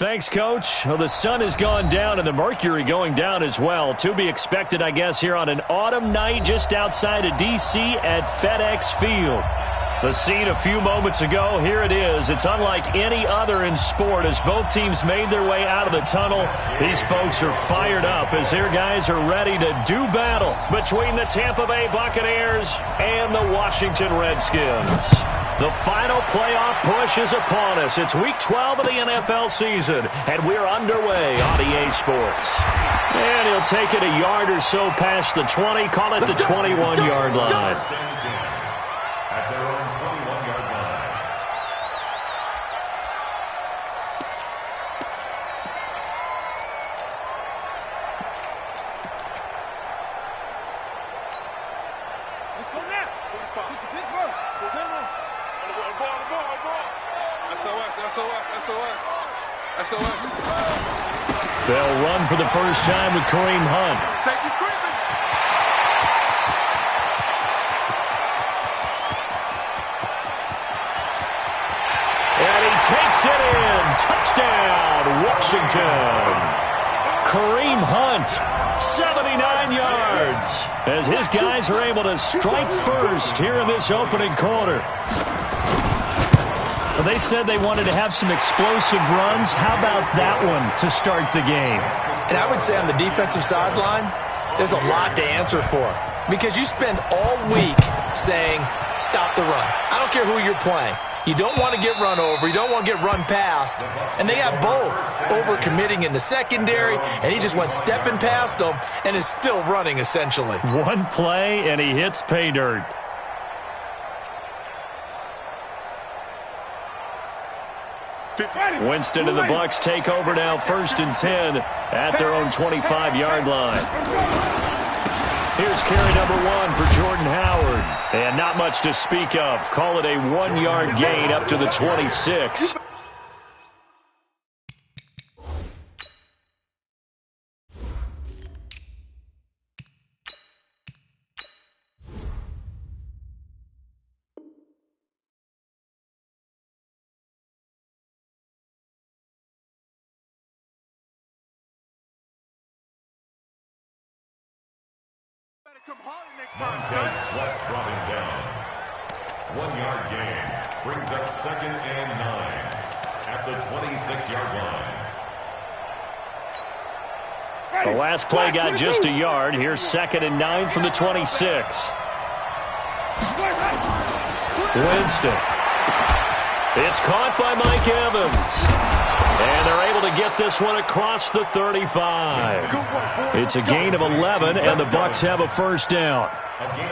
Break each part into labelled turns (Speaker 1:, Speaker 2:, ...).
Speaker 1: Thanks, Coach. Well, the sun has gone down and the mercury going down as well. To be expected, I guess, here on an autumn night just outside of D.C. at FedEx Field. The scene a few moments ago, here it is. It's unlike any other in sport as both teams made their way out of the tunnel. These folks are fired up as their guys are ready to do battle between the Tampa Bay Buccaneers and the Washington Redskins. The final playoff push is upon us. It's Week 12 of the NFL season, and we're underway on EA Sports. And he'll take it a yard or so past the 20, call it the 21-yard line.
Speaker 2: At their own 21-yard line.
Speaker 3: Let's go now. Pittsburgh. SOS.
Speaker 1: They'll run for the first time with Kareem Hunt. And he takes it in. Touchdown, Washington. Kareem Hunt, 79 yards, as his guys are able to strike first here in this opening quarter. Well, they said they wanted to have some explosive runs. How about that one to start the game?
Speaker 4: And I would say on the defensive sideline, there's a lot to answer for. Because you spend all week saying, stop the run. I don't care who you're playing. You don't want to get run over. You don't want to get run past. And they got both over-committing in the secondary, and he just went stepping past them and is still running, essentially.
Speaker 1: One play, and he hits pay dirt. Winston and the Bucs take over now, 1st and 10 at their own 25-yard line. Here's carry number 1 for Jordan Howard. And not much to speak of. Call it a 1-yard gain up to the 26.
Speaker 2: Montez Sweat brought him down. 1-yard gain brings up 2nd and 9 at the 26-yard line.
Speaker 1: The last play got just a yard. Here's 2nd and 9 from the 26. Winston. It's caught by Mike Evans. And they're able to get this one across the 35. It's a gain of 11, and the Bucs have a first down.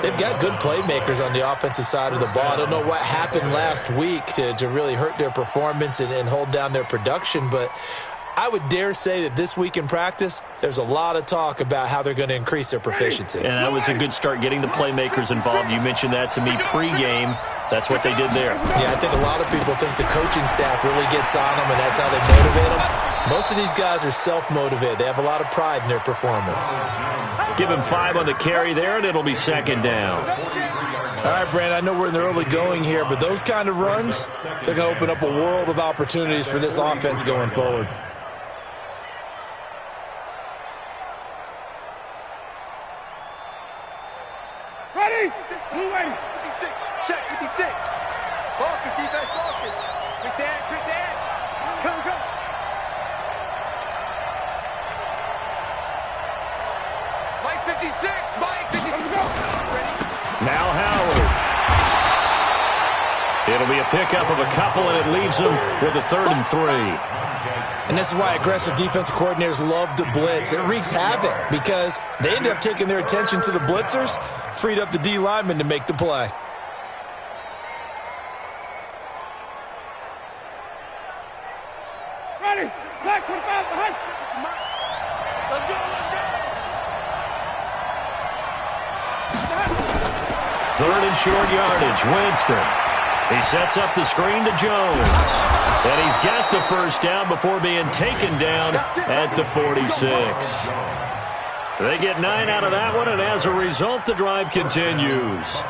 Speaker 4: They've got good playmakers on the offensive side of the ball. I don't know what happened last week to really hurt their performance and hold down their production, but I would dare say that this week in practice, there's a lot of talk about how they're going to increase their proficiency.
Speaker 1: And that was a good start getting the playmakers involved. You mentioned that to me pregame. That's what they did there.
Speaker 4: Yeah, I think a lot of people think the coaching staff really gets on them, and that's how they motivate them. Most of these guys are self-motivated. They have a lot of pride in their performance.
Speaker 1: Give him 5 on the carry there, and it'll be 2nd down.
Speaker 4: All right, Brandon, I know we're in the early going here, but those kind of runs, they're going to open up a world of opportunities for this offense going forward.
Speaker 3: Ready? Blue way. 56. Check 56. Focus, defense, focus. Quick dash. Go. Mike 56. Mike 56. Ready?
Speaker 1: Now Howard. It'll be a pickup of a couple, and it leaves them with a 3rd and 3.
Speaker 4: And this is why aggressive defensive coordinators love to blitz. It wreaks havoc because they ended up taking their attention to the blitzers, freed up the D lineman to make the play.
Speaker 3: Ready? Black 25 behind. Let's go.
Speaker 1: 3rd and short yardage, Winston. He sets up the screen to Jones. And he's got the first down before being taken down at the 46. They get 9 out of that one, and as a result, the drive continues.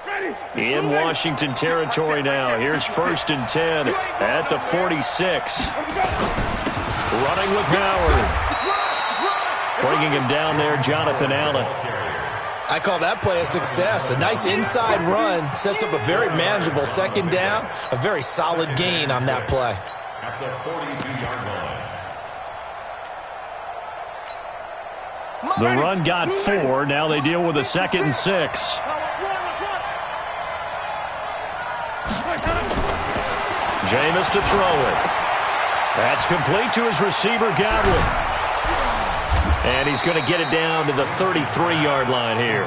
Speaker 3: Ready?
Speaker 1: in Washington territory now. Here's 1st and 10 at the 46. Running with Howard. Bringing him down there, Jonathan Allen.
Speaker 4: I call that play a success. A nice inside run sets up a very manageable 2nd down. A very solid gain on that play.
Speaker 2: At the 42-yard line.
Speaker 1: The run got 4. Now they deal with a 2nd and 6. Jameis to throw it. That's complete to his receiver, Godwin. And he's going to get it down to the 33-yard line here.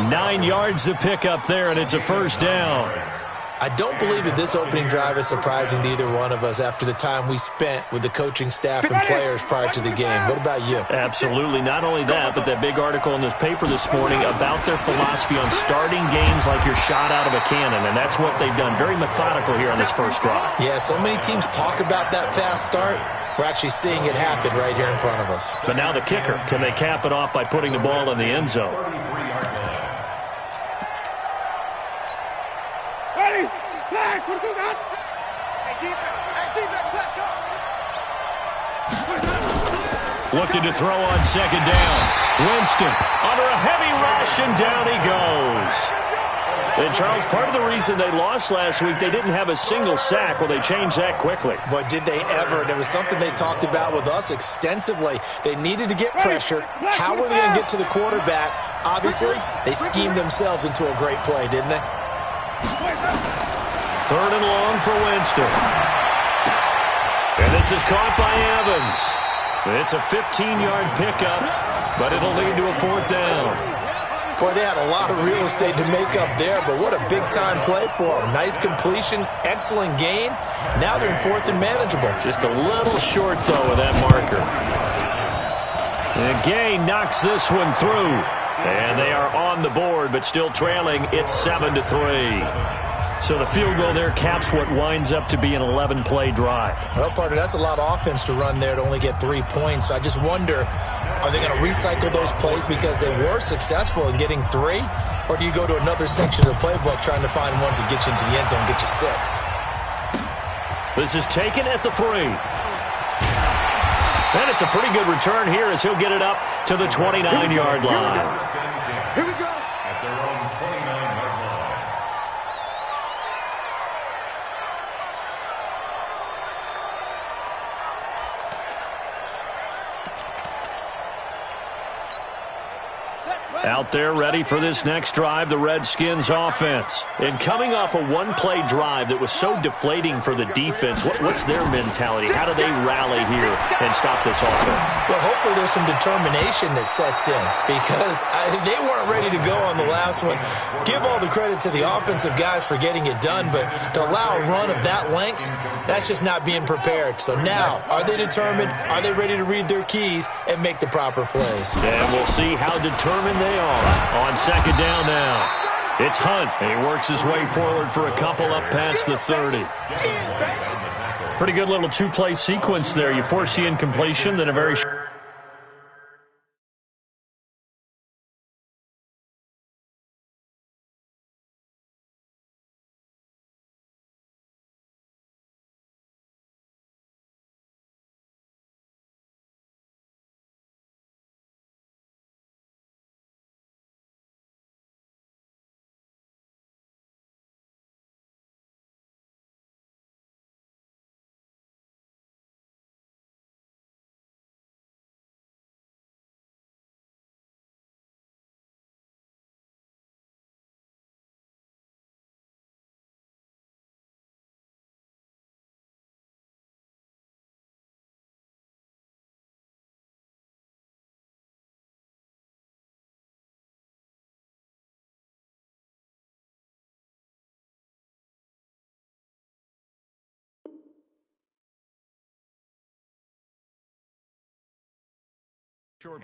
Speaker 1: 9 yards to pick up there, and it's a 1st down.
Speaker 4: I don't believe that this opening drive is surprising to either one of us after the time we spent with the coaching staff and players prior to the game. What about you?
Speaker 1: Absolutely. Not only that, but that big article in this paper this morning about their philosophy on starting games like you're shot out of a cannon, and that's what they've done. Very methodical here on this first drive.
Speaker 4: Yeah, so many teams talk about that fast start. We're actually seeing it happen right here in front of us.
Speaker 1: But now the kicker. Can they cap it off by putting the ball in the end zone? Looking to throw on 2nd down. Winston under a heavy rush, and down he goes. And, Charles, part of the reason they lost last week, they didn't have a single sack. Well, they changed that quickly.
Speaker 4: But did they ever? And it was something they talked about with us extensively. They needed to get pressure. How were they going to get to the quarterback? Obviously, they schemed themselves into a great play, didn't they?
Speaker 1: 3rd and long for Winston. And this is caught by Evans. It's a 15-yard pickup, but it'll lead to a 4th down.
Speaker 4: Boy, they had a lot of real estate to make up there, but what a big-time play for them. Nice completion, excellent gain. Now they're in 4th and manageable.
Speaker 1: Just a little short, though, with that marker. And Gay knocks this one through. And they are on the board, but still trailing. It's 7-3. So the field goal there caps what winds up to be an 11-play drive.
Speaker 4: Well, partner, that's a lot of offense to run there to only get 3 points. So I just wonder, are they going to recycle those plays because they were successful in getting 3? Or do you go to another section of the playbook trying to find ones that get you into the end zone and get you 6?
Speaker 1: This is taken at the 3. And it's a pretty good return here as he'll get it up to the 29-yard line.
Speaker 2: Here we go. At their own 29-yard line.
Speaker 1: Out there ready for this next drive, the Redskins offense. And coming off a one-play drive that was so deflating for the defense, what's their mentality? How do they rally here and stop this offense?
Speaker 4: Well, hopefully there's some determination that sets in because they weren't ready to go on the last one. Give all the credit to the offensive guys for getting it done, but to allow a run of that length, that's just not being prepared. So now, are they determined? Are they ready to read their keys and make the proper plays?
Speaker 1: And we'll see how determined they are on 2nd down now. It's Hunt, and he works his way forward for a couple up past the 30. Pretty good little 2-play sequence there. You force the incompletion, then a very short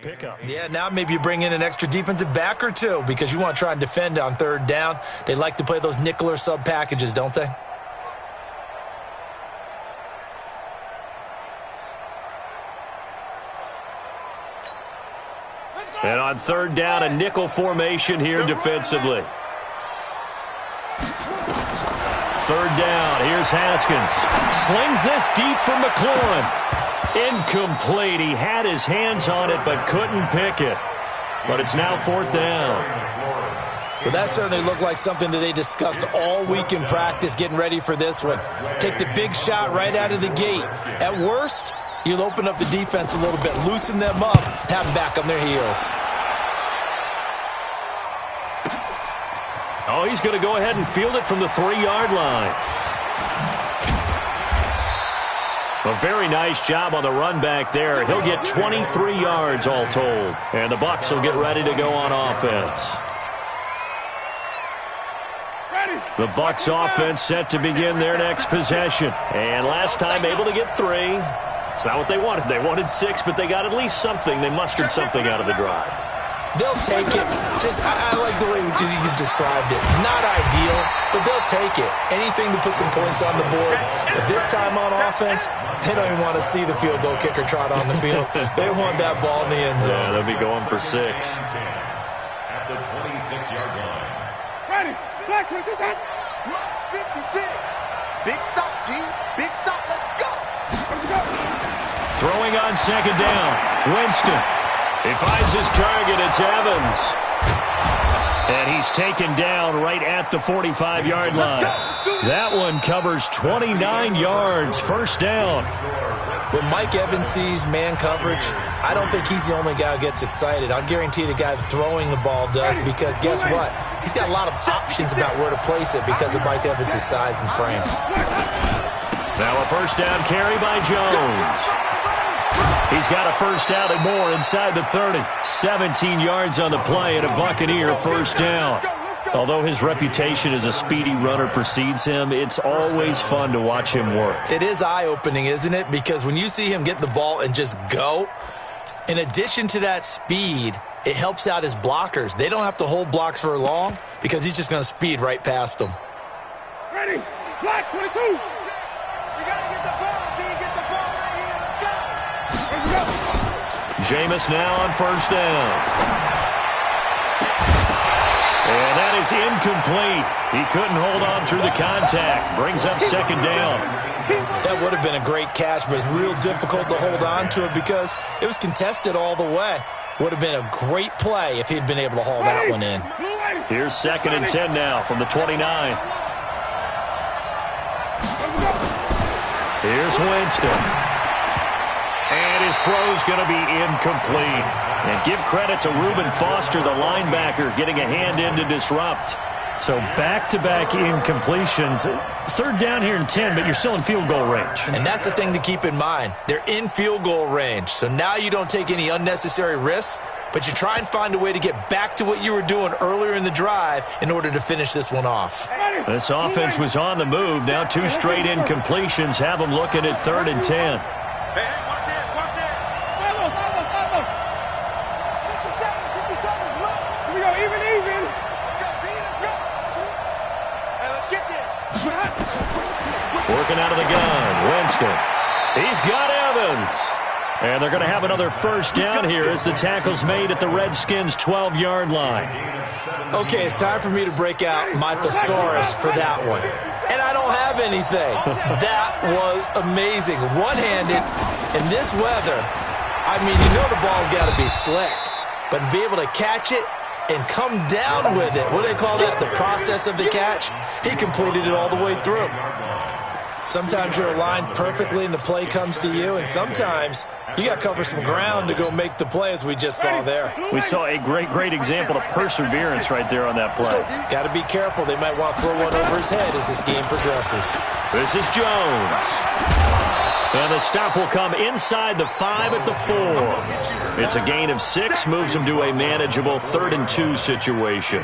Speaker 1: pickup.
Speaker 4: Yeah, now maybe you bring in an extra defensive back or two because you want to try and defend on 3rd down. They like to play those nickel or sub packages, don't they?
Speaker 1: And on 3rd down, a nickel formation here defensively. third down. Here's Haskins. Slings this deep from McLaurin. Incomplete. He had his hands on it but couldn't pick it. But it's now fourth down.
Speaker 4: Well, that certainly looked like something that they discussed all week in practice getting ready for this one. Take the big shot right out of the gate. At worst, you'll open up the defense a little bit, loosen them up, have them back on their heels.
Speaker 1: Oh, he's going to go ahead and field it from the 3-yard line. A very nice job on the run back there. He'll get 23 yards all told. And the Bucs will get ready to go on offense. The Bucs offense set to begin their next possession. And last time able to get 3. It's not what they wanted. They wanted 6, but they got at least something. They mustered something out of the drive.
Speaker 4: They'll take it. I like the way you've described it. Not ideal, but they'll take it. Anything to put some points on the board. But this time on offense, they don't even want to see the field goal kicker trot on the field. They want that ball in the end zone.
Speaker 1: Yeah, they'll be going for 6.
Speaker 2: At the 26-yard line.
Speaker 3: Ready. Black, 56.
Speaker 5: Big stop, G. Big stop. Let's go.
Speaker 1: Throwing on second down. Winston. He finds his target. It's Evans. And he's taken down right at the 45-yard line. That one covers 29 yards. First down.
Speaker 4: When Mike Evans sees man coverage, I don't think he's the only guy who gets excited. I'll guarantee the guy throwing the ball does, because guess what? He's got a lot of options about where to place it because of Mike Evans' size and frame.
Speaker 1: Now a first down carry by Jones. He's got a first down and more inside the 30. 17 yards on the play and a Buccaneer first down. Although his reputation as a speedy runner precedes him, it's always fun to watch him work.
Speaker 4: It is eye-opening, isn't it? Because when you see him get the ball and just go, in addition to that speed, it helps out his blockers. They don't have to hold blocks for long because he's just going to speed right past them.
Speaker 3: Ready. Black, 22.
Speaker 1: Jameis now on first down. And that is incomplete. He couldn't hold on through the contact. Brings up second down.
Speaker 4: That would have been a great catch, but it's real difficult to hold on to it because it was contested all the way. Would have been a great play if he'd been able to haul that one in.
Speaker 1: Here's second and 10 now from the 29. Here's Winston. And his throw's going to be incomplete. And give credit to Reuben Foster, the linebacker, getting a hand in to disrupt. So back-to-back incompletions. Third down here in 10, but you're still in field goal range.
Speaker 4: And that's the thing to keep in mind. They're in field goal range. So now you don't take any unnecessary risks, but you try and find a way to get back to what you were doing earlier in the drive in order to finish this one off.
Speaker 1: This offense was on the move. Now 2 straight incompletions have them looking at third and 10. Working out of the gun, Winston. He's got Evans. And they're going to have another first down here as the tackle's made at the Redskins' 12-yard line.
Speaker 4: Okay, it's time for me to break out my thesaurus for that one. And I don't have anything. That was amazing. One-handed in this weather. I mean, you know the ball's got to be slick. But to be able to catch it and come down with it, what do they call that? The process of the catch? He completed it all the way through. Sometimes you're aligned perfectly and the play comes to you, and sometimes you got to cover some ground to go make the play, as we just saw there.
Speaker 1: We saw a great example of perseverance right there on that play.
Speaker 4: Got to be careful. They might want to throw one over his head as this game progresses.
Speaker 1: This is Jones. And the stop will come inside the 5 at the 4. It's a gain of 6, moves him to a manageable 3rd and 2 situation.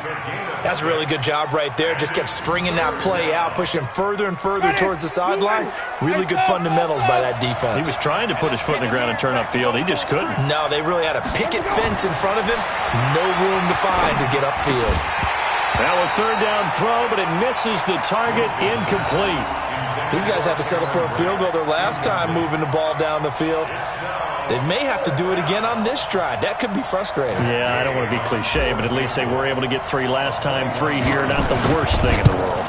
Speaker 4: That's a really good job right there. Just kept stringing that play out, pushing him further and further towards the sideline. Really good fundamentals by that defense.
Speaker 1: He was trying to put his foot in the ground and turn upfield. He just couldn't.
Speaker 4: No, they really had a picket fence in front of him. No room to find to get upfield.
Speaker 1: Now a third down throw, but it misses the target. Incomplete.
Speaker 4: These guys had to settle for a field goal their last time moving the ball down the field. They may have to do it again on this drive. That could be frustrating.
Speaker 1: Yeah, I don't want to be cliche, but at least they were able to get 3 last time. 3 here, not the worst thing in the world.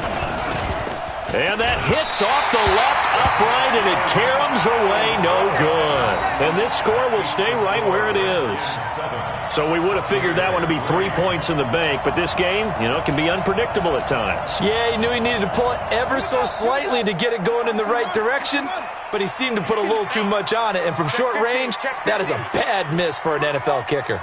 Speaker 1: And that hits off the left upright, and it caroms away no good. And this score will stay right where it is. So we would have figured that one to be 3 points in the bank, but this game, can be unpredictable at times.
Speaker 4: Yeah, he knew he needed to pull it ever so slightly to get it going in the right direction, but he seemed to put a little too much on it. And from short range, that is a bad miss for an NFL kicker.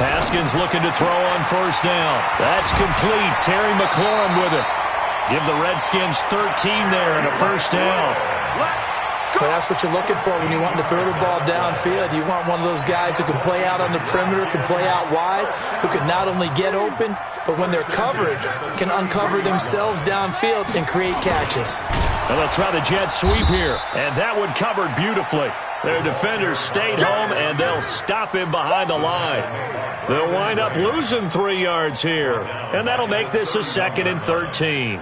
Speaker 1: Haskins looking to throw on first down. That's complete. Terry McLaurin with it. Give the Redskins 13 there and a first down.
Speaker 4: But that's what you're looking for when you want to throw the ball downfield. You want one of those guys who can play out on the perimeter, can play out wide, who can not only get open, but when they're covered, can uncover themselves downfield and create catches.
Speaker 1: And they'll try the jet sweep here. And that one covered beautifully. Their defenders stayed home, and they'll stop him behind the line. They'll wind up losing 3 yards here. And that'll make this a 2nd and 13.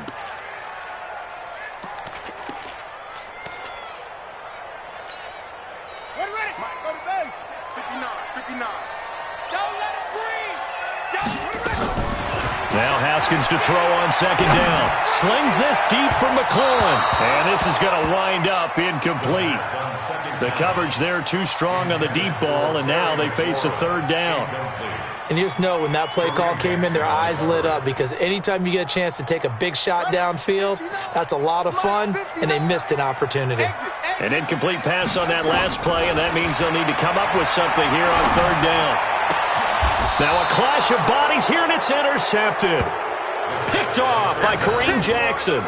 Speaker 1: Now Haskins to throw on second down. Slings this deep from McLaurin. And this is going to wind up incomplete. The coverage there too strong on the deep ball, and now they face a third down.
Speaker 4: And you just know when that play call came in, their eyes lit up, because anytime you get a chance to take a big shot downfield, that's a lot of fun, and they missed an opportunity.
Speaker 1: An incomplete pass on that last play, and that means they'll need to come up with something here on third down. Now a clash of bodies here, and it's intercepted. Picked off by Kareem Jackson.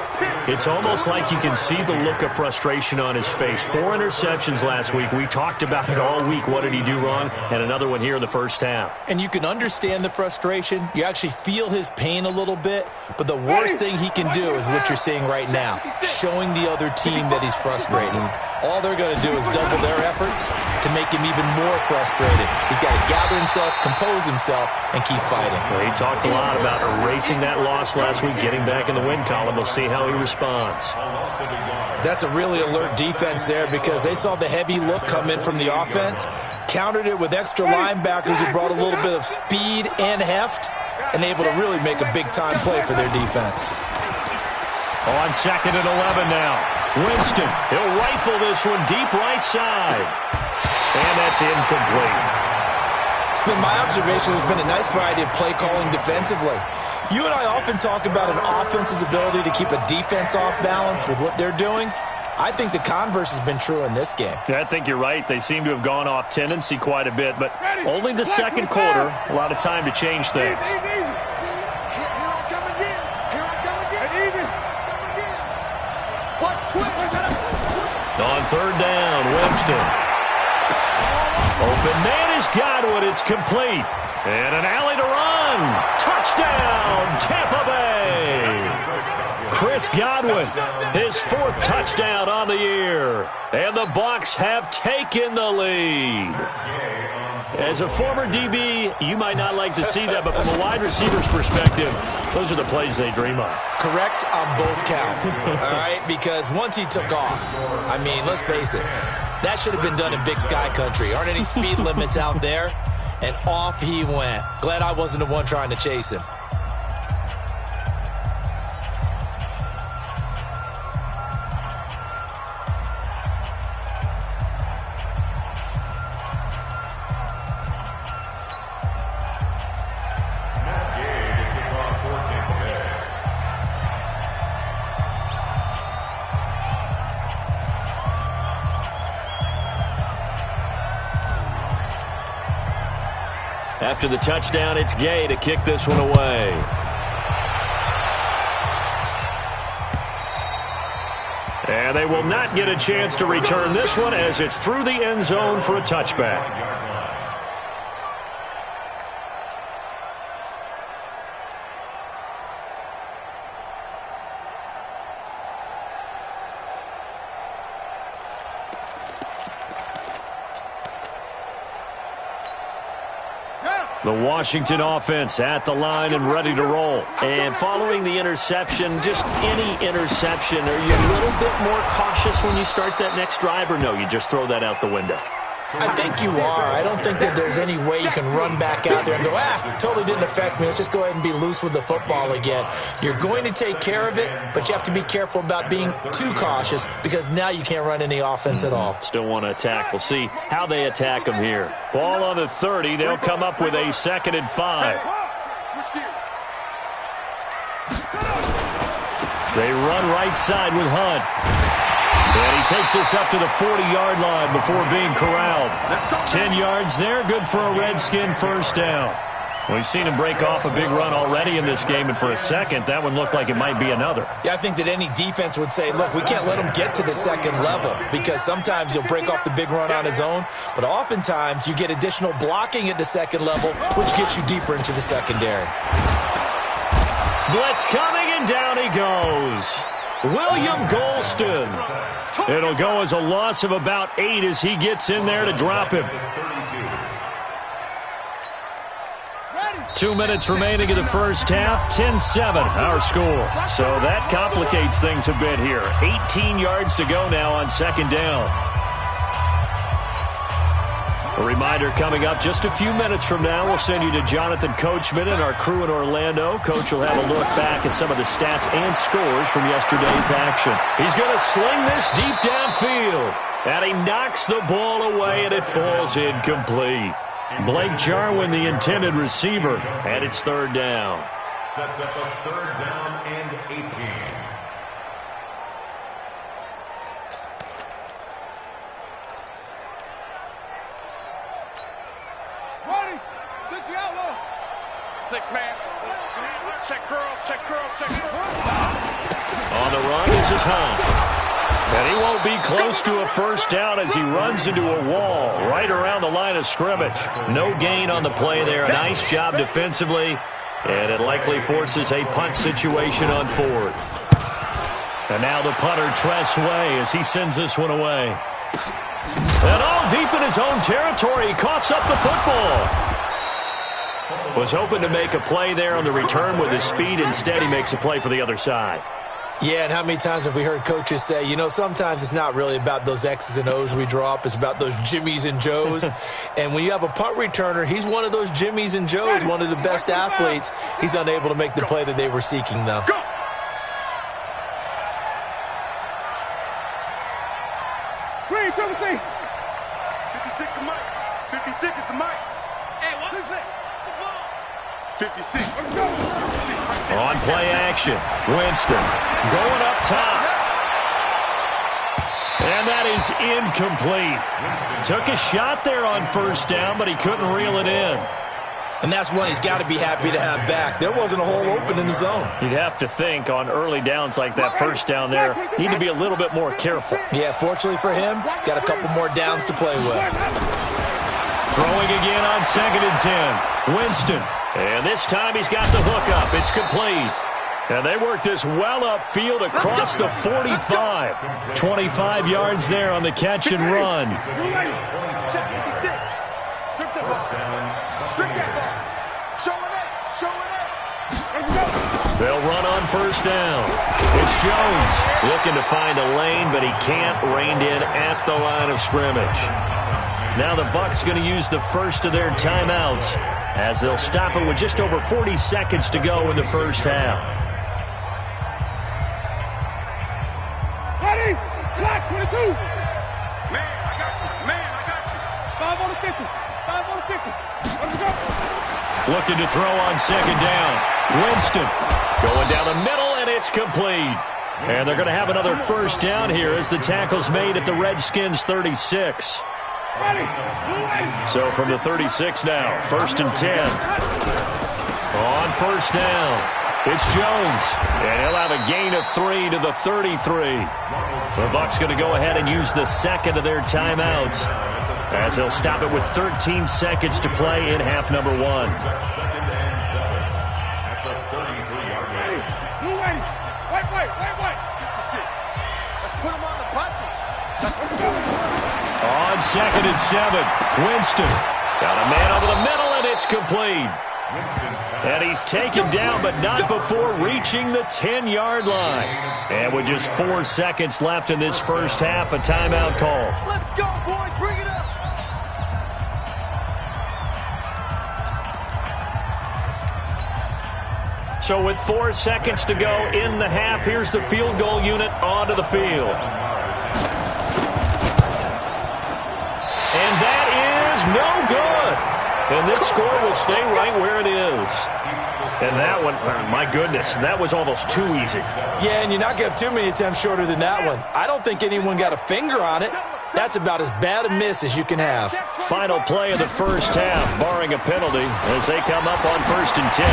Speaker 1: It's almost like you can see the look of frustration on his face. 4 interceptions last week. We talked about it all week. What did he do wrong? And another one here in the first half.
Speaker 4: And you can understand the frustration. You actually feel his pain a little bit. But the worst thing he can do is what you're seeing right now, showing the other team that he's frustrated. All they're going to do is double their efforts to make him even more frustrated. He's got to gather himself, compose himself, and keep fighting.
Speaker 1: Well, he talked a lot about erasing that loss last week, getting back in the win column. We'll see how he responds.
Speaker 4: That's a really alert defense there, because they saw the heavy look come in from the offense, countered it with extra linebackers who brought a little bit of speed and heft, and able to really make a big-time play for their defense.
Speaker 1: On 2nd and 11 now. Winston, he'll rifle this one deep right side. And that's incomplete.
Speaker 4: It's been my observation, there's been a nice variety of play calling defensively. You and I often talk about an offense's ability to keep a defense off balance with what they're doing. I think the converse has been true in this game.
Speaker 1: Yeah, I think you're right. They seem to have gone off tendency quite a bit, but only the second quarter, a lot of time to change things. On third down, Winston. Open man is Godwin. It's complete. And an alley to run. Touchdown, Tampa Bay. Chris Godwin, his 4th touchdown on the year. And the Bucs have taken the lead. As a former DB, you might not like to see that, but from a wide receiver's perspective, those are the plays they dream of.
Speaker 4: Correct on both counts, all right? Because once he took off, I mean, let's face it, that should have been done in Big Sky Country. Aren't any speed limits out there? And off he went. Glad I wasn't the one trying to chase him.
Speaker 1: After the touchdown, it's Gay to kick this one away. And they will not get a chance to return this one as it's through the end zone for a touchback. The Washington offense at the line and ready to roll. And following the interception, just any interception, are you a little bit more cautious when you start that next drive, or no, you just throw that out the window?
Speaker 4: I think you are. I don't think that there's any way you can run back out there and go, totally didn't affect me. Let's just go ahead and be loose with the football again. You're going to take care of it, but you have to be careful about being too cautious because now you can't run any offense at all.
Speaker 1: Still want to attack. We'll see how they attack them here. Ball on the 30. They'll come up with a 2nd and 5. They run right side with Hunt. And he takes us up to the 40-yard line before being corralled. 10 yards there, good for a Redskin first down. We've seen him break off a big run already in this game, and for a second, that one looked like it might be another.
Speaker 4: Yeah, I think that any defense would say, look, we can't let him get to the second level because sometimes he'll break off the big run on his own, but oftentimes you get additional blocking at the second level, which gets you deeper into the secondary.
Speaker 1: Blitz coming, and down he goes. William Golston. It'll go as a loss of about 8 as he gets in there to drop him. 2 minutes remaining in the first half. 10-7 our score. So that complicates things a bit here. 18 yards to go now on 2nd down. A reminder coming up just a few minutes from now. We'll send you to Jonathan Coachman and our crew in Orlando. Coach will have a look back at some of the stats and scores from yesterday's action. He's going to sling this deep downfield. And he knocks the ball away, and it falls incomplete. Blake Jarwin, the intended receiver, and it's 3rd down.
Speaker 2: Sets up a 3rd down and 18.
Speaker 3: Six-man. Check curls, check curls, check curls.
Speaker 1: On the run, this is Hunt. And he won't be close to a first down as he runs into a wall right around the line of scrimmage. No gain on the play there. A nice job defensively. And it likely forces a punt situation on 4th. And now the punter Tress Way as he sends this one away. And all deep in his own territory. He coughs up the football. Was hoping to make a play there on the return with his speed. Instead, he makes a play for the other side.
Speaker 4: Yeah, and how many times have we heard coaches say, you know, sometimes it's not really about those X's and O's we draw up. It's about those Jimmies and Joes. And when you have a punt returner, he's one of those Jimmies and Joes, one of the best athletes. He's unable to make the play that they were seeking, though.
Speaker 3: Green, 56
Speaker 5: 56 the mic. 56 is the mic.
Speaker 3: Hey, what?
Speaker 5: 56.
Speaker 1: On play action, Winston going up top. And that is incomplete. Took a shot there on first down, but he couldn't reel it in.
Speaker 4: And that's one he's got to be happy to have back. There wasn't a hole open in the zone.
Speaker 1: You'd have to think on early downs like that first down there, need to be a little bit more careful.
Speaker 4: Yeah, fortunately for him, got a couple more downs to play with.
Speaker 1: Throwing again on 2nd and 10. Winston. And this time he's got the hook up. It's complete. And they work this well upfield across the 45. 25 yards there on the catch and run. They'll run on first down. It's Jones looking to find a lane, but he can't. Reined in at the line of scrimmage. Now the Bucs going to use the first of their timeouts as they'll stop it with just over 40 seconds to go in the first half.
Speaker 3: Ready? Slack 22.
Speaker 5: Man, I got you. Man, I got you.
Speaker 3: 5 on the 50. 5 on the 50. Let's go.
Speaker 1: Looking to throw on 2nd down. Winston going down the middle, and it's complete. And they're going to have another first down here as the tackle's made at the Redskins' 36. So from the 36 now, 1st and 10. On first down, it's Jones. And he'll have a gain of 3 to the 33. The Bucs going to go ahead and use the second of their timeouts as they'll stop it with 13 seconds to play in half number 1.
Speaker 5: At the 33-yard line.
Speaker 3: Blue lady. White.
Speaker 5: 56. Let's put him on the buses. Let's go.
Speaker 1: On 2nd and 7, Winston. Got a man over the middle, and it's complete. And he's taken down, but not before reaching the 10-yard line. And with just 4 seconds left in this first half, a timeout call.
Speaker 5: Let's go, boys. Bring it up.
Speaker 1: So with 4 seconds to go in the half, here's the field goal unit onto the field. And that is no good. And this score will stay right where it is. And that one, my goodness, that was almost too easy.
Speaker 4: Yeah, and you're not going to have too many attempts shorter than that one. I don't think anyone got a finger on it. That's about as bad a miss as you can have.
Speaker 1: Final play of the first half, barring a penalty, as they come up on 1st and 10.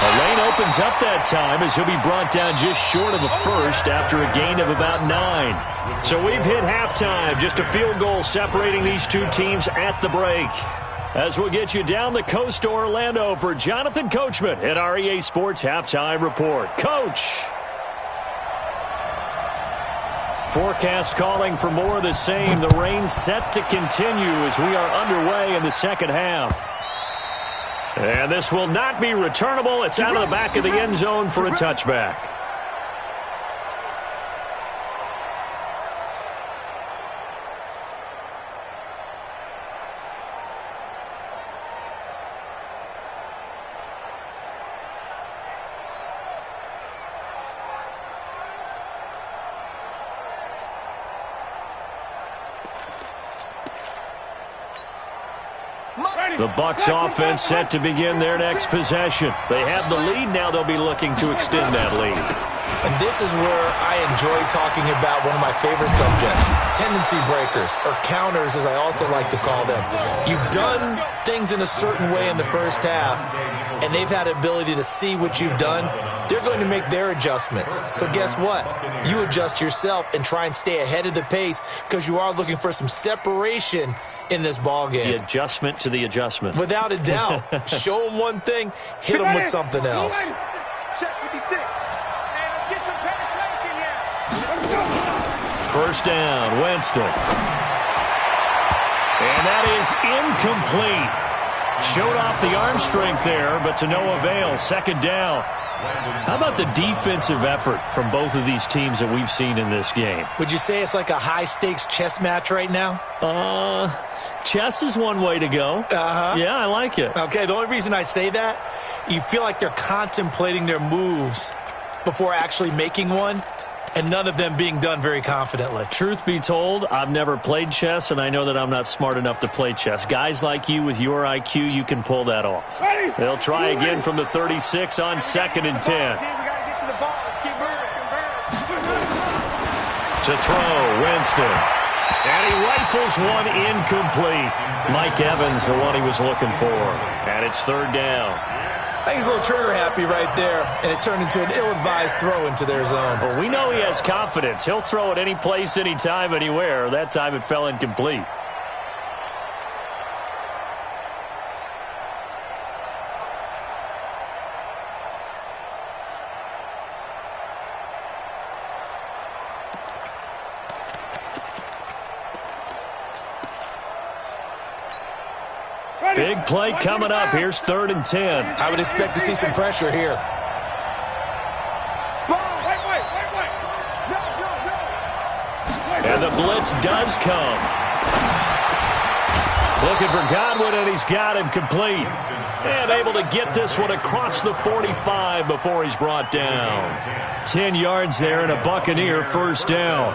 Speaker 1: A lane opens up that time as he'll be brought down just short of a first after a gain of about 9. So we've hit halftime, just a field goal separating these two teams at the break. As we'll get you down the coast to Orlando for Jonathan Coachman at our EA Sports Halftime Report. Coach! Forecast calling for more of the same. The rain set to continue as we are underway in the second half. And this will not be returnable. It's out of the back of the end zone for a touchback. The Bucs offense set to begin their next possession. They have the lead. Now they'll be looking to extend that lead.
Speaker 4: And this is where I enjoy talking about one of my favorite subjects, tendency breakers, or counters as I also like to call them. You've done things in a certain way in the first half, and they've had the ability to see what you've done. They're going to make their adjustments. So guess what? You adjust yourself and try and stay ahead of the pace because you are looking for some separation in this ball game.
Speaker 1: The adjustment to the adjustment.
Speaker 4: Without a doubt. Show them one thing, hit them with something else.
Speaker 5: Check 56. And let's get some penetration here. Let's go.
Speaker 1: First down, Winston. And that is incomplete. Showed off the arm strength there, but to no avail. Second down. How about the defensive effort from both of these teams that we've seen in this game?
Speaker 4: Would you say it's like a high-stakes chess match right now?
Speaker 1: Chess is one way to go.
Speaker 4: Uh-huh.
Speaker 1: Yeah, I like it.
Speaker 4: Okay, the only reason I say that, you feel like they're contemplating their moves before actually making one, and none of them being done very confidently.
Speaker 1: Truth be told, I've never played chess, and I know that I'm not smart enough to play chess. Guys like you with your IQ, you can pull that off. They'll try again from the 36 on 2nd and 10.
Speaker 5: We got to get to the ball. Let's keep moving.
Speaker 1: To throw, Winston. And he rifles one incomplete. Mike Evans, the one he was looking for. And it's 3rd down.
Speaker 4: I think he's a little trigger happy right there, and it turned into an ill-advised throw into their zone.
Speaker 1: Well, we know he has confidence. He'll throw it any place, anytime, anywhere. That time it fell incomplete. Big play coming up. Here's 3rd and 10.
Speaker 4: I would expect to see some pressure here.
Speaker 1: And the blitz does come. Looking for Godwin, and he's got him complete. And able to get this one across the 45 before he's brought down. 10 yards there and a Buccaneer first down.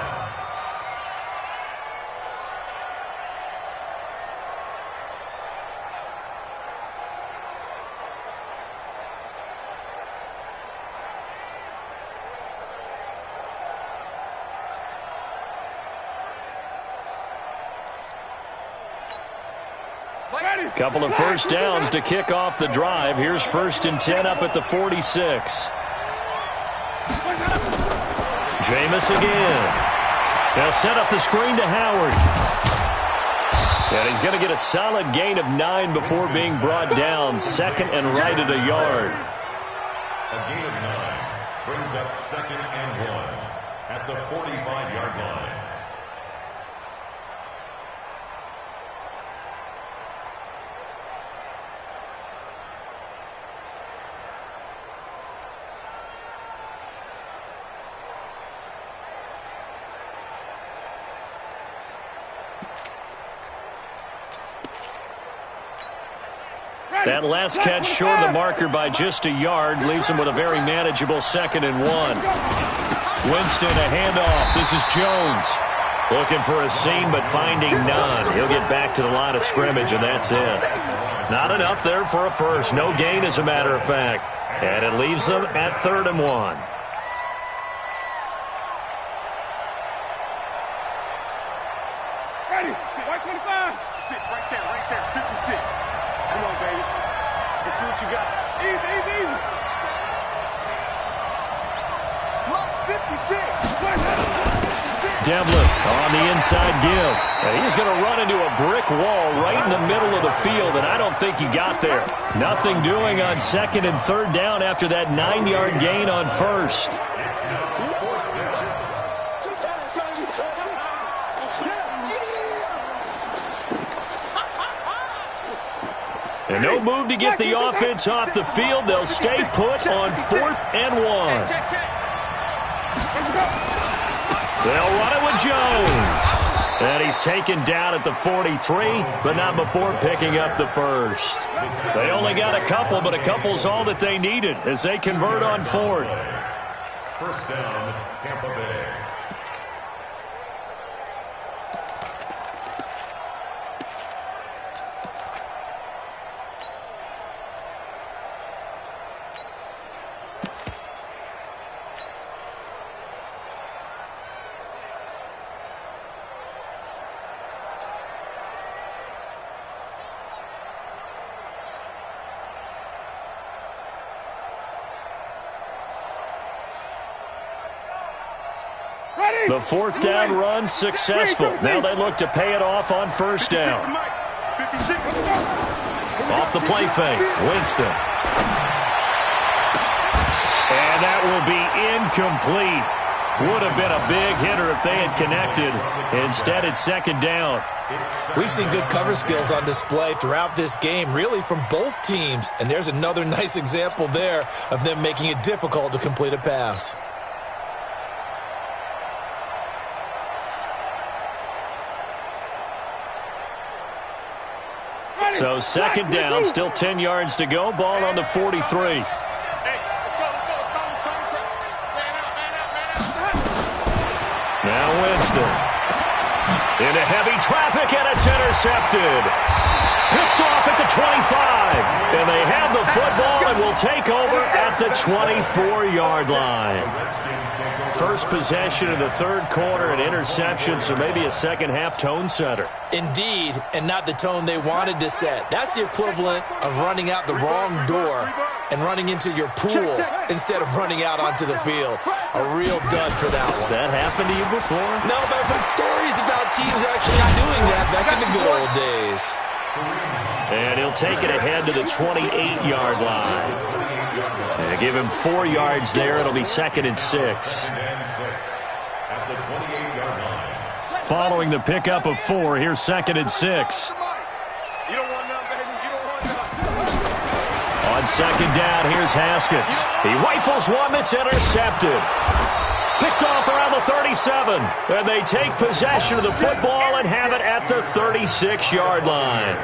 Speaker 1: Couple of first downs to kick off the drive. Here's 1st and 10 up at the 46. Jameis again. They'll set up the screen to Howard. And he's going to get a solid gain of 9 before being brought down. 2nd and right at a yard.
Speaker 2: A gain of 9 brings up 2nd and 1 at the 45-yard line.
Speaker 1: That last catch short of the marker by just a yard leaves him with a very manageable 2nd and 1. Winston, a handoff. This is Jones. Looking for a seam, but finding none. He'll get back to the line of scrimmage, and that's it. Not enough there for a first. No gain, as a matter of fact. And it leaves them at 3rd and 1.
Speaker 5: Ready. White 25. 6, right there. 56. Come on, baby. Let's see what you got. Easy. Look, 56.
Speaker 1: Devlin on the inside give. And he's going to run into a brick wall right in the middle of the field, and I don't think he got there. Nothing doing on 2nd and 3rd down after that 9-yard gain on 1st. And no move to get the offense off the field. They'll stay put on 4th and 1. They'll run it with Jones. And he's taken down at the 43, but not before picking up the first. They only got a couple, but a couple's all that they needed as they convert on 4th.
Speaker 2: First down, Tampa Bay.
Speaker 1: The 4th down run successful. Now they look to pay it off on 1st down. Off the play fake, Winston. And that will be incomplete. Would have been a big hitter if they had connected. Instead, it's 2nd down.
Speaker 4: We've seen good cover skills on display throughout this game, really from both teams. And there's another nice example there of them making it difficult to complete a pass.
Speaker 1: So 2nd down, still 10 yards to go. Ball on the 43. Now Winston. Into heavy traffic, and it's intercepted. Picked off at the 25. And they have the football and will take over at the 24-yard line. First possession of the 3rd quarter, an interception, so maybe a second-half tone setter.
Speaker 4: Indeed, and not the tone they wanted to set. That's the equivalent of running out the wrong door and running into your pool instead of running out onto the field. A real dud for that one.
Speaker 1: Has that happened to you before?
Speaker 4: No, but I've heard stories about teams actually doing that back in the good old days.
Speaker 1: And he'll take it ahead to the 28-yard line. And give him 4 yards there. It'll be 2nd and 6. Following the pickup of 4, here's 2nd and 6. On 2nd down, here's Haskins. He rifles one that's intercepted. Picked off around the 37. And they take possession of the football and have it at the 36-yard line.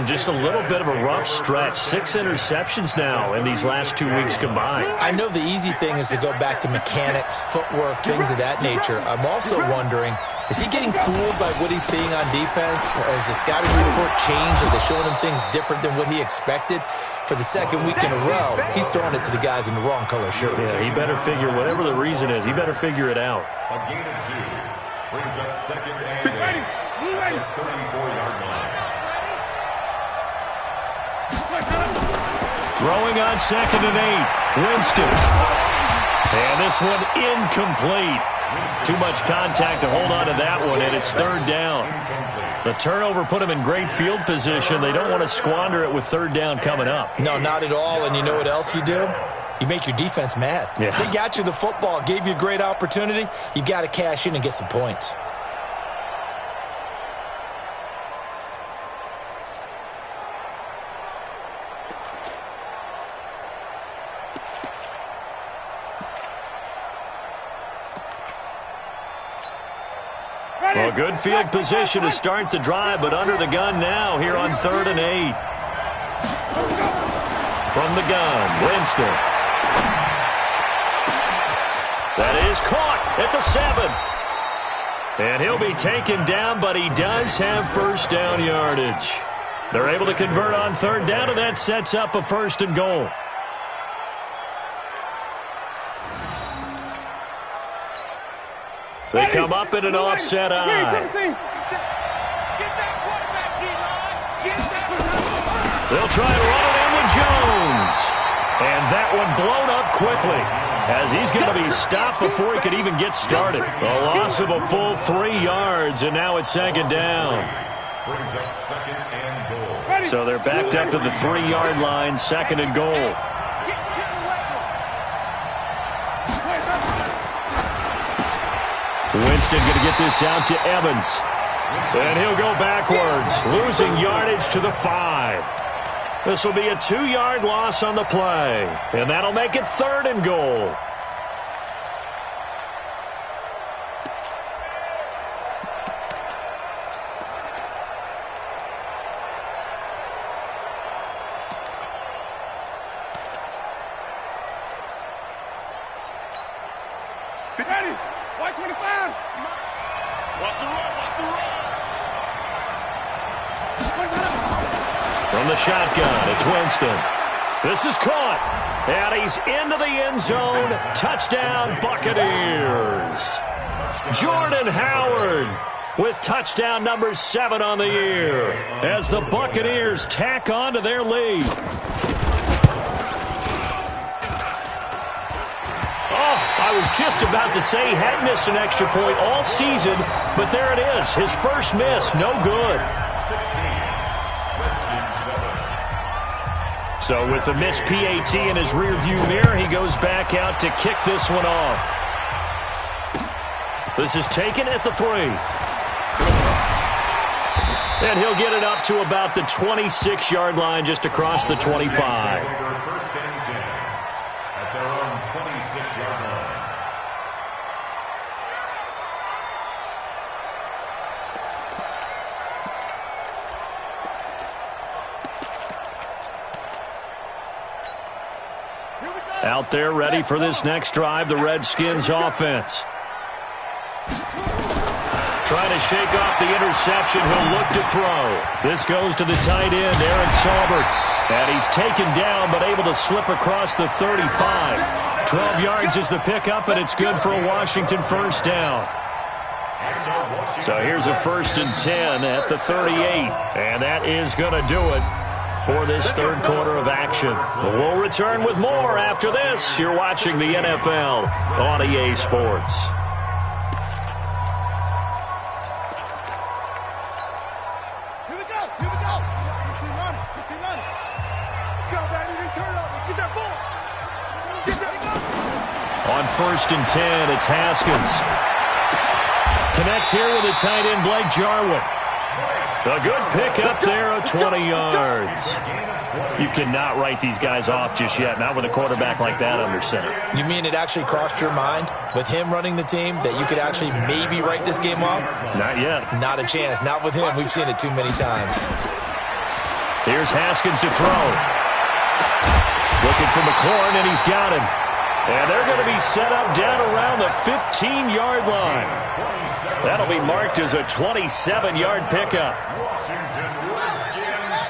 Speaker 1: Just a little bit of a rough stretch. 6 interceptions now in these last 2 weeks combined.
Speaker 4: I know the easy thing is to go back to mechanics, footwork, things of that nature. I'm also wondering, is he getting fooled by what he's seeing on defense? Has the scouting report changed? Are they showing him things different than what he expected? For the 2nd week in a row, he's throwing it to the guys in the wrong color shirts.
Speaker 1: Yeah, he better figure, whatever the reason is, he better figure it out.
Speaker 2: A gain of 2 brings up 2nd and 8 at the 34-yard line.
Speaker 1: Throwing on 2nd and 8. Winston. And this one incomplete. Too much contact to hold on to that one, and it's 3rd down. The turnover put them in great field position. They don't want to squander it with 3rd down coming up.
Speaker 4: No, not at all. And you know what else you do? You make your defense mad.
Speaker 1: Yeah.
Speaker 4: They got you the football, gave you a great opportunity. You got to cash in and get some points.
Speaker 1: Well, good field position to start the drive, but under the gun now here on 3rd and 8. From the gun, Winston. That is caught at the 7. And he'll be taken down, but he does have first down yardage. They're able to convert on third down, and that sets up a 1st and goal. They come up in an offset eye. They'll try and run it in with Jones. And that one blown up quickly, as he's going to be stopped before he could even get started. A loss of a full 3 yards, and now it's 2nd down.
Speaker 2: Brings up 2nd and goal.
Speaker 1: So they're backed up to the 3-yard line, 2nd and goal. Winston going to get this out to Evans. And he'll go backwards, losing yardage to the 5. This will be a 2-yard loss on the play. And that'll make it 3rd and goal.
Speaker 5: Ready? White 25. Watch the run. Watch the run.
Speaker 1: From the shotgun, it's Winston. This is caught. And he's into the end zone. Touchdown, Buccaneers. Jordan Howard with touchdown number 7 on the year as the Buccaneers tack on to their lead. I was just about to say he had missed an extra point all season, but there it is. His first miss, no good. So with the missed PAT in his rearview mirror, he goes back out to kick this one off. This is taken at the 3. And he'll get it up to about the 26-yard line, just across the 25.
Speaker 2: First and 10 at their own 26-yard line.
Speaker 1: Out there ready for this next drive, the Redskins offense. Trying to shake off the interception, he'll look to throw. This goes to the tight end, Aaron Saubert. And he's taken down, but able to slip across the 35. 12 yards is the pickup, and it's good for a Washington first down. So here's a 1st and 10 at the 38. And that is going to do it for this third quarter of action. We'll return with more after this. You're watching the NFL on EA Sports.
Speaker 5: Here we go. Here we go. 15 on it. 15 on it. Let's go, baby. They turn up. Get that ball. Get that go.
Speaker 1: On 1st and 10, it's Haskins. Connects here with the tight end, Blake Jarwin. A good pickup there of 20 yards. You cannot write these guys off just yet, not with a quarterback like that under center.
Speaker 4: You mean it actually crossed your mind with him running the team that you could actually maybe write this game off?
Speaker 1: Not yet.
Speaker 4: Not a chance. Not with him. We've seen it too many times.
Speaker 1: Here's Haskins to throw. Looking for McLaurin, and he's got him. And they're going to be set up down around the 15-yard line. That'll be marked as a 27-yard pickup.
Speaker 2: Washington Redskins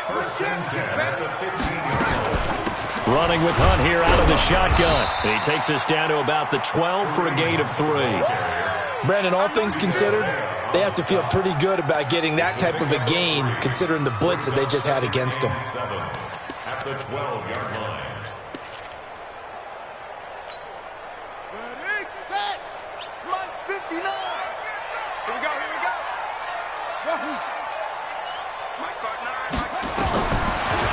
Speaker 2: first and 10 at the 15-yard line.
Speaker 1: Running with Hunt here out of the shotgun. And he takes us down to about the 12 for a gain of 3.
Speaker 4: Brandon, all things considered, they have to feel pretty good about getting that type of a gain, considering the blitz that they just had against them.
Speaker 2: 7 at the 12-yard line.
Speaker 5: Ready, set. Mike's 59. Here we go. Here we go. Mike's got 9.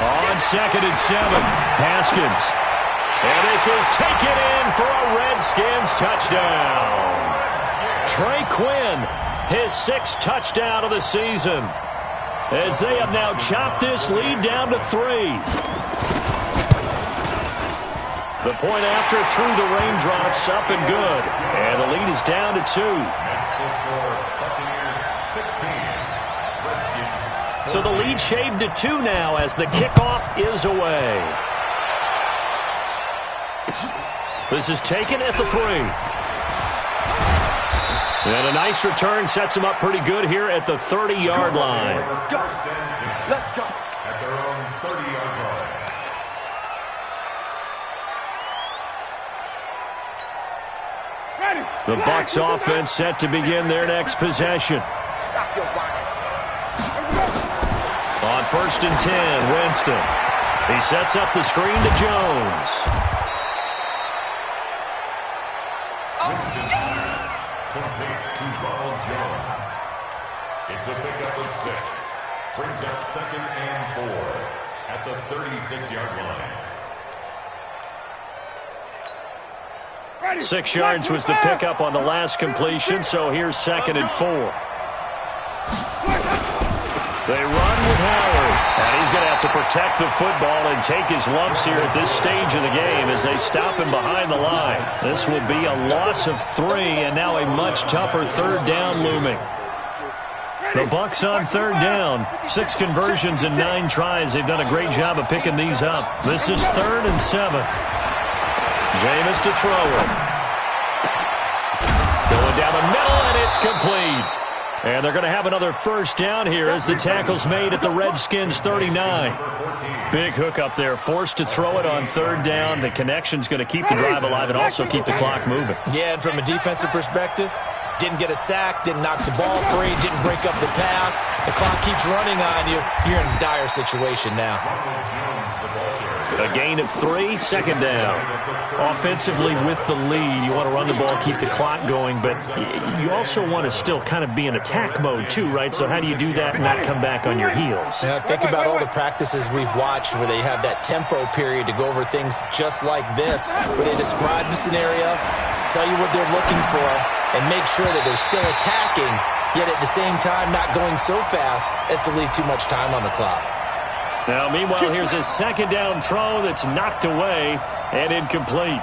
Speaker 1: On 2nd and 7, Haskins. And this is taken in for a Redskins touchdown. Trey Quinn, his 6th touchdown of the season, as they have now chopped this lead down to 3. The point after through the raindrops, up and good. And the lead is down to 2.
Speaker 2: Next will score Buccaneers 16. Redskins
Speaker 1: So the lead shaved to 2 now as the kickoff is away. This is taken at the 3. And a nice return sets him up pretty good here at the 30-yard line.
Speaker 5: Let's go. Let's go.
Speaker 2: At their own 30-yard line.
Speaker 5: Ready.
Speaker 1: The Bucs offense set to begin their next possession.
Speaker 5: Stop your whining.
Speaker 1: On 1st and 10, Winston. He sets up the screen to Jones.
Speaker 2: Winston complete to Ronald Jones. It's a pickup of 6. Brings up 2nd and 4 at the 36-yard line.
Speaker 1: 6 yards was the pickup on the last completion, so here's 2nd and 4. They run with Howard, and he's going to have to protect the football and take his lumps here at this stage of the game as they stop him behind the line. This will be a loss of 3, and now a much tougher 3rd down looming. The Bucs on 3rd down. 6 conversions in 9 tries. They've done a great job of picking these up. This is 3rd and 7. Jameis to throw it. Going down the middle, and it's complete. And they're going to have another 1st down here as the tackle's made at the Redskins 39. Big hook up there, forced to throw it on 3rd down. The connection's going to keep the drive alive and also keep the clock moving.
Speaker 4: Yeah, and from a defensive perspective, didn't get a sack, didn't knock the ball free, didn't break up the pass. The clock keeps running on you. You're in a dire situation now.
Speaker 1: A gain of 3, 2nd down. Offensively with the lead, you want to run the ball, keep the clock going, but you also want to still kind of be in attack mode too, right? So how do you do that and not come back on your heels?
Speaker 4: Yeah, think about all the practices we've watched where they have that tempo period to go over things just like this, where they describe the scenario, tell you what they're looking for, and make sure that they're still attacking, yet at the same time not going so fast as to leave too much time on the clock.
Speaker 1: Now, meanwhile, here's a 2nd down throw that's knocked away and incomplete.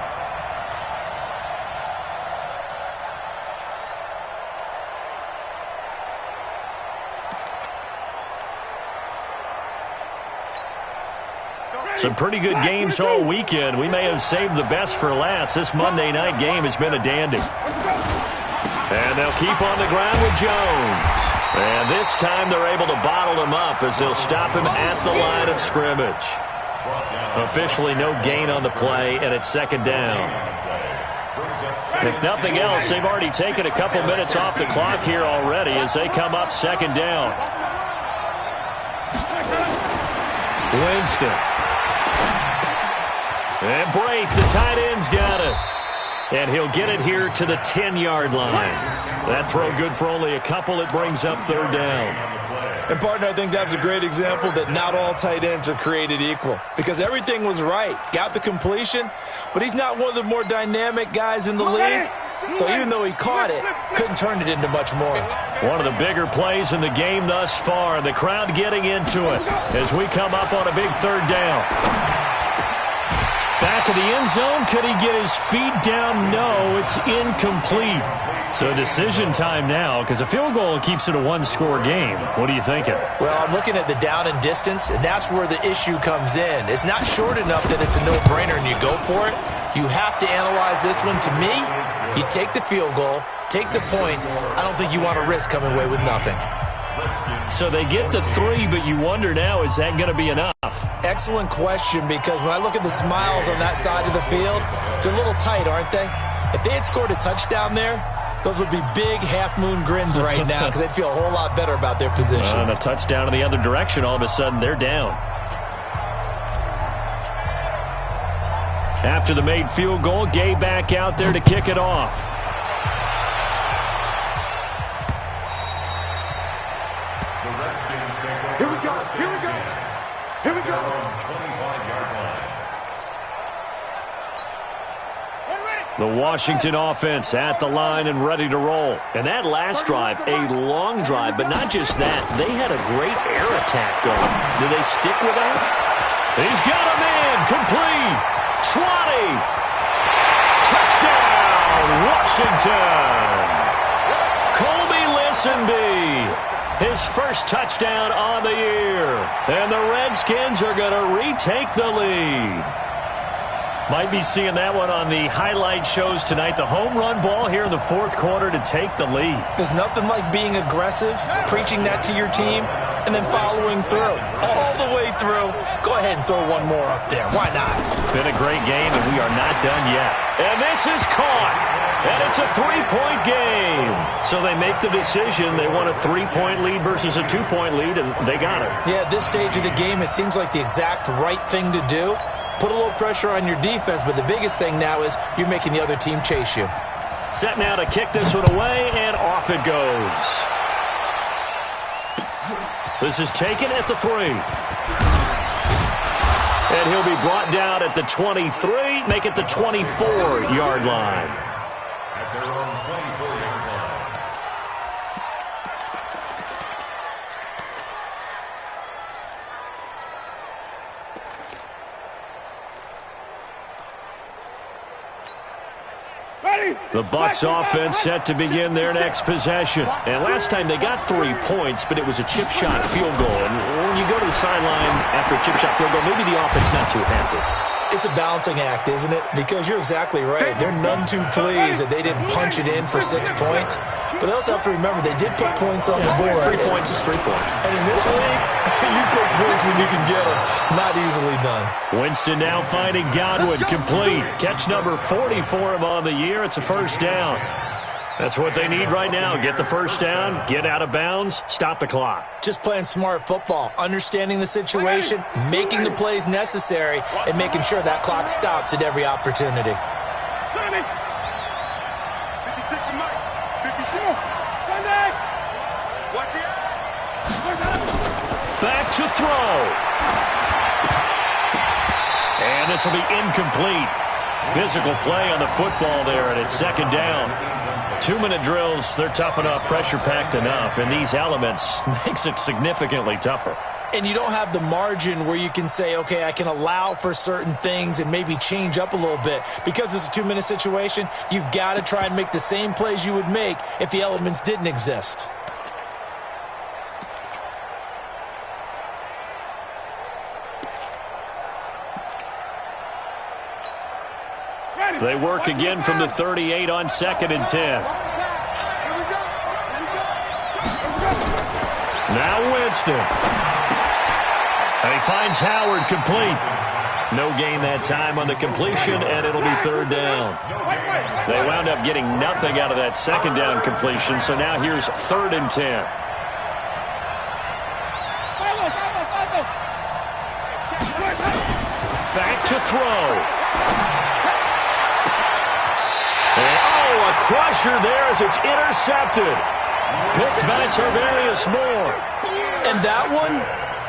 Speaker 1: Some pretty good games all weekend. We may have saved the best for last. This Monday night game has been a dandy. And they'll keep on the ground with Jones. And this time they're able to bottle him up as they'll stop him at the line of scrimmage. Officially no gain on the play, and it's 2nd down. If nothing else, they've already taken a couple minutes off the clock here already as they come up 2nd down. Winston. And break, the tight end's got it. And he'll get it here to the 10-yard line. That throw good for only a couple. It brings up 3rd down.
Speaker 4: And, partner, I think that's a great example that not all tight ends are created equal. Because everything was right. Got the completion, but he's not one of the more dynamic guys in the league. So even though he caught it, couldn't turn it into much more.
Speaker 1: One of the bigger plays in the game thus far. The crowd getting into it as we come up on a big 3rd down. Back of the end zone. Could he get his feet down? No, it's incomplete. So decision time now because a field goal keeps it a 1-score game. What are you thinking?
Speaker 4: Well, I'm looking at the down and distance, and that's where the issue comes in. It's not short enough that it's a no-brainer and you go for it. You have to analyze this one. To me, you take the field goal, take the points. I don't think you want to risk coming away with nothing.
Speaker 1: So they get the 3, but you wonder now, is that going to be enough?
Speaker 4: Excellent question, because when I look at the smiles on that side of the field, they're a little tight, aren't they? If they had scored a touchdown there, those would be big half-moon grins right now because they'd feel a whole lot better about their position.
Speaker 1: And a touchdown in the other direction, all of a sudden they're down. After the made field goal, Gay back out there to kick it off.
Speaker 5: Here we go. Here we go. Here we go.
Speaker 1: The Washington offense at the line and ready to roll. And that last drive, a long drive, but not just that. They had a great air attack going. Do they stick with that? He's got a man. Complete. 20. Touchdown, Washington. Colby Listenby. his first touchdown on the year. And the Redskins are going to retake the lead. Might be seeing that one on the highlight shows tonight. The home run ball here in the fourth quarter to take the lead.
Speaker 4: There's nothing like being aggressive, preaching that to your team, and then following through. All the way through. Go ahead and throw one more up there. Why not?
Speaker 1: Been a great game, and we are not done yet. And this is caught. And it's a 3-point game. So they make the decision. They want a 3-point lead versus a 2-point lead, and they got it.
Speaker 4: Yeah, at this stage of the game, it seems like the exact right thing to do. Put a little pressure on your defense, but the biggest thing now is you're making the other team chase you.
Speaker 1: Set now to kick this one away, and off it goes. This is taken at the 3. And he'll be brought down at the 23, make it the 24-yard line.
Speaker 2: At their own 24-yard line.
Speaker 1: The Bucs offense set to begin their next possession. And last time they got 3 points, but it was a chip shot field goal. And when you go to the sideline after a chip shot field goal, maybe the offense not too happy.
Speaker 4: It's a balancing act, isn't it? Because you're exactly right. They're none too pleased that they didn't punch it in for 6 points. But they also have to remember they did put points on the board.
Speaker 1: 3 points is 3 points.
Speaker 4: And in this league, you take points when you can get them. Not easily done.
Speaker 1: Winston now finding Godwin complete. Catch number 40 for him on the year. It's a first down. That's what they need right now. Get the first down, get out of bounds, stop the clock.
Speaker 4: Just playing smart football, understanding the situation, making the plays necessary, and making sure that clock stops at every opportunity.
Speaker 1: Back to throw. And this will be incomplete. Physical play on the football there, and it's second down. 2-minute drills, they're tough enough, pressure-packed enough, and these elements makes it significantly tougher.
Speaker 4: And you don't have the margin where you can say, okay, I can allow for certain things and maybe change up a little bit. Because it's a 2-minute situation, you've got to try and make the same plays you would make if the elements didn't exist.
Speaker 1: They work again from the 38 on 2nd and 10. Now Winston. And he finds Howard complete. No gain that time on the completion, and it'll be third down. They wound up getting nothing out of that second down completion, so now here's 3rd and 10. Back to throw. A crusher there as it's intercepted. Picked by Tarvarius Moore.
Speaker 4: And that one,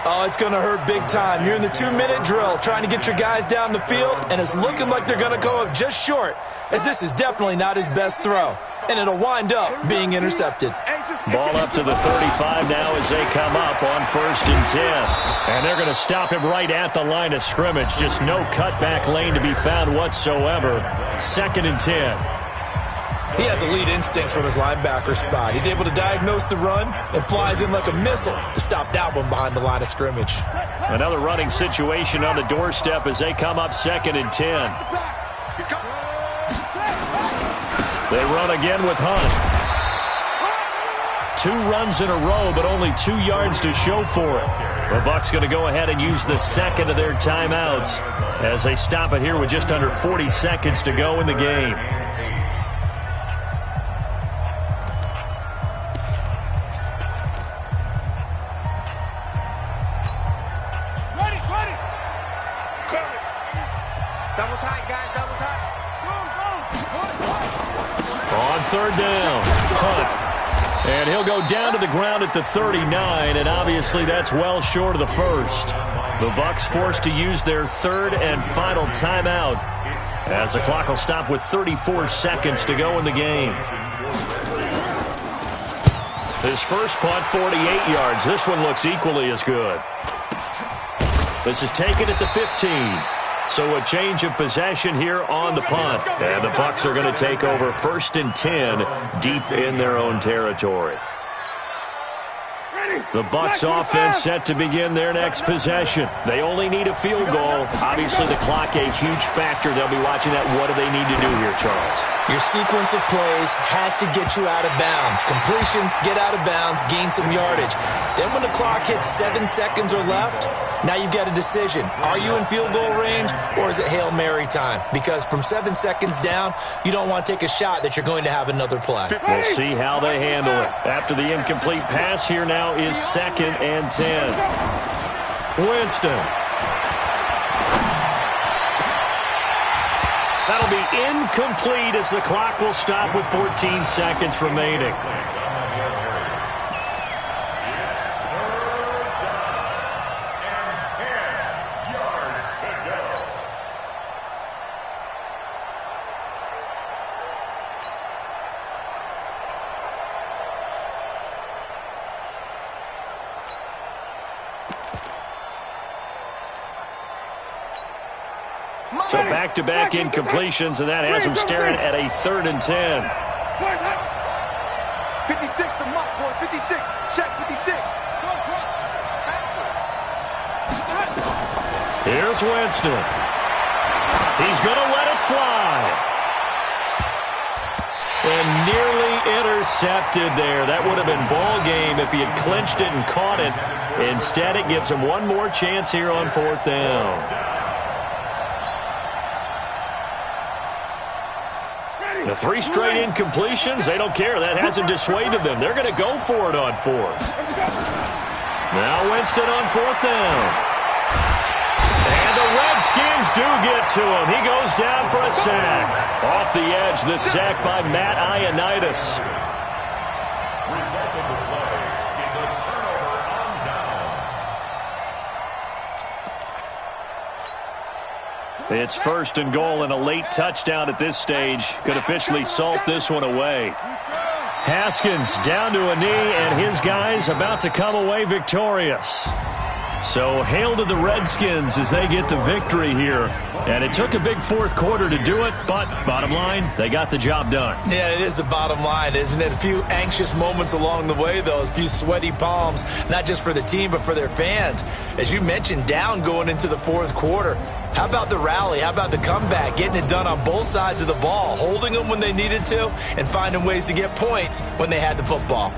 Speaker 4: oh, it's going to hurt big time. You're in the 2-minute drill trying to get your guys down the field, and it's looking like they're going to go up just short, as this is definitely not his best throw. And it'll wind up being intercepted.
Speaker 1: Ball up to the 35 now as they come up on 1st and 10. And they're going to stop him right at the line of scrimmage. Just no cutback lane to be found whatsoever. 2nd and 10.
Speaker 4: He has elite instincts from his linebacker spot. He's able to diagnose the run and flies in like a missile to stop that one behind the line of scrimmage.
Speaker 1: Another running situation on the doorstep as they come up 2nd and 10. They run again with Hunt. 2 runs in a row, but only 2 yards to show for it. The Bucs going to go ahead and use the second of their timeouts as they stop it here with just under 40 seconds to go in the game. On 3rd down, Hunt. And he'll go down to the ground at the 39, and obviously that's well short of the first. The Bucs forced to use their 3rd and final timeout as the clock will stop with 34 seconds to go in the game. His first punt, 48 yards. This one looks equally as good. This is taken at the 15. So a change of possession here on the punt. And the Bucs are going to take over 1st and 10 deep in their own territory. The Bucs offense set to begin their next possession. They only need a field goal. Obviously, the clock a huge factor. They'll be watching that. What do they need to do here, Charles?
Speaker 4: Your sequence of plays has to get you out of bounds. Completions, get out of bounds, gain some yardage. Then when the clock hits 7 seconds or left, now you've got a decision. Are you in field goal range or is it Hail Mary time? Because from 7 seconds down, you don't want to take a shot that you're going to have another play.
Speaker 1: We'll see how they handle it. After the incomplete pass, here now is 2nd and 10. Winston. That'll be incomplete as the clock will stop with 14 seconds remaining. So back-to-back incompletions, and that has him staring at a 3rd and 10.
Speaker 5: 56, the mock boy, 56. Check 56.
Speaker 1: Here's Winston. He's going to let it fly. And nearly intercepted there. That would have been ball game if he had clinched it and caught it. Instead, it gives him one more chance here on 4th down. The 3 straight incompletions, they don't care. That hasn't dissuaded them. They're going to go for it on 4th. Now Winston on 4th down. And the Redskins do get to him. He goes down for a sack. Off the edge, the sack by Matt Ioannidis.
Speaker 2: Result of the play is a turnover on downs.
Speaker 1: It's 1st and goal and a late touchdown at this stage. Could officially salt this one away. Haskins down to a knee, and his guys about to come away victorious. So hail to the Redskins as they get the victory here. And it took a big 4th quarter to do it, but bottom line, they got the job done.
Speaker 4: Yeah, it is the bottom line, isn't it? A few anxious moments along the way, though. A few sweaty palms, not just for the team, but for their fans. As you mentioned, down going into the 4th quarter. How about the rally? How about the comeback? Getting it done on both sides of the ball, holding them when they needed to, and finding ways to get points when they had the football.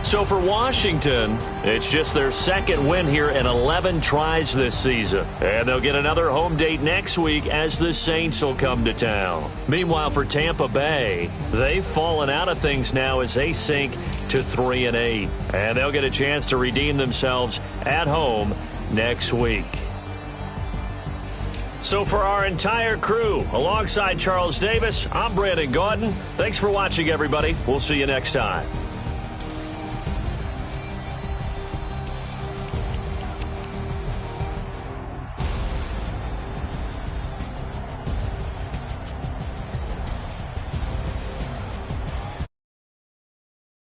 Speaker 1: So for Washington, it's just their 2nd win here in 11 tries this season. And they'll get another home date next week as the Saints will come to town. Meanwhile, for Tampa Bay, they've fallen out of things now as they sink to 3-8. And they'll get a chance to redeem themselves at home next week. So for our entire crew, alongside Charles Davis, I'm Brandon Gaudin. Thanks for watching, everybody. We'll see you next time.